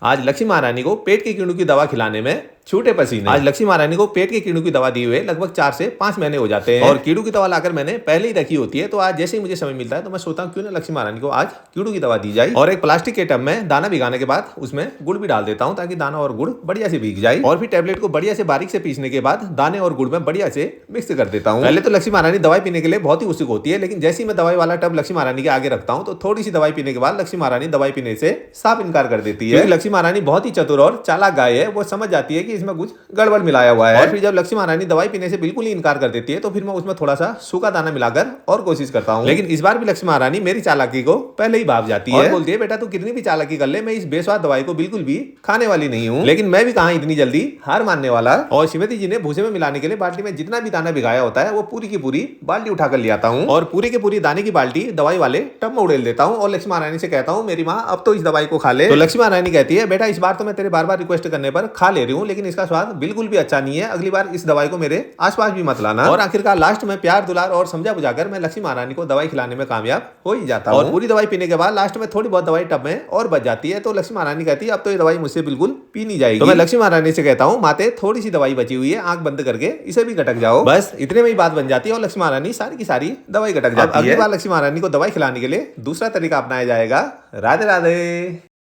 आज लक्ष्मी महारानी को पेट के कीड़ों की दवा खिलाने में छूटे पसीने। आज लक्ष्मी महारानी को पेट के कीड़ों की दवा दिए हुए लगभग 4 से 5 महीने हो जाते हैं और कीड़ों की दवा लाकर मैंने पहले ही रखी होती है। तो आज जैसे ही मुझे समय मिलता है तो मैं सोचता हूँ क्यों ना लक्ष्मी महारानी को आज कीड़ों की दवा दी जाए। और एक प्लास्टिक के टब में दाना भिगाने के बाद उसमें गुड़ भी डाल देता हूँ ताकि दाना और गुड़ बढ़िया से भीग जाए। और फिर टैबलेट को बढ़िया से बारीक से पीसने के बाद दाने और गुड़ में बढ़िया से मिक्स कर देता हूँ। पहले तो लक्ष्मी महारानी दवाई पीने के लिए बहुत ही उत्सुक होती है, लेकिन जैसे ही मैं दवाई वाला टब लक्ष्मी महारानी के आगे रखता हूँ तो थोड़ी सी दवाई पीने के बाद लक्ष्मी महारानी दवाई पीने से साफ इनकार कर देती है। लक्ष्मी महारानी बहुत ही चतुर और चालाक गाय है, वो समझ जाती है कि इसमें कुछ गड़बड़ मिलाया हुआ है। और फिर जब लक्ष्मी महारानी दवाई पीने से बिल्कुल ही इनकार कर देती है तो फिर मैं उसमें थोड़ा सा सूखा दाना मिलाकर और कोशिश करता हूँ। लेकिन इस बार भी लक्ष्मी महारानी मेरी चालाकी को पहले ही भाप जाती है और बोलती है बेटा तू कितनी भी चालाकी कर ले, मैं इस बेस्वाद दवाई को बिल्कुल भी खाने वाली नहीं हूँ। लेकिन मैं भी कहाँ इतनी जल्दी हार मानने वाला। और श्रीमती जी ने भूसे में मिलाने के लिए बाल्टी में जितना भी दाना भिगाया होता है वो पूरी की पूरी बाल्टी उठाकर ले आता हूँ और पूरी की पूरी दाने की बाल्टी दवाई वाले टब में उड़ेल देता हूँ और लक्ष्मी महारानी से कहता हूँ मेरी माँ अब तो इस दवाई को खा ले। तो लक्ष्मी महारानी कहती है बेटा इस बार तो मैं तेरे बार बार रिक्वेस्ट करने पर खा ले रही हूँ, लेकिन इसका स्वाद बिल्कुल भी अच्छा नहीं है, अगली बार इस दवाई को मेरे आसपास भी मत लाना। और आखिरकार लास्ट में प्यार दुलार और समझा बुझाकर मैं लक्ष्मी महारानी को दवाई खिलाने में कामयाब हो ही जाता हूँ। और पूरी दवाई पीने के बाद लास्ट में थोड़ी बहुत दवाई टब में और बच जाती है तो लक्ष्मी महारानी कहती है अब तो ये दवाई मुझसे बिल्कुल पी नहीं जाएगी। तो मैं लक्ष्मी महारानी से कहता हूँ माते थोड़ी सी दवाई बची हुई है, आंख बंद करके इसे भी गटक जाओ। बस इतने में ही बात बन जाती है और लक्ष्मी महारानी सारी की सारी दवाई गटक जाती है। अगली बार लक्ष्मी महारानी को दवाई खिलाने के लिए दूसरा तरीका अपनाया जाएगा। राधे राधे।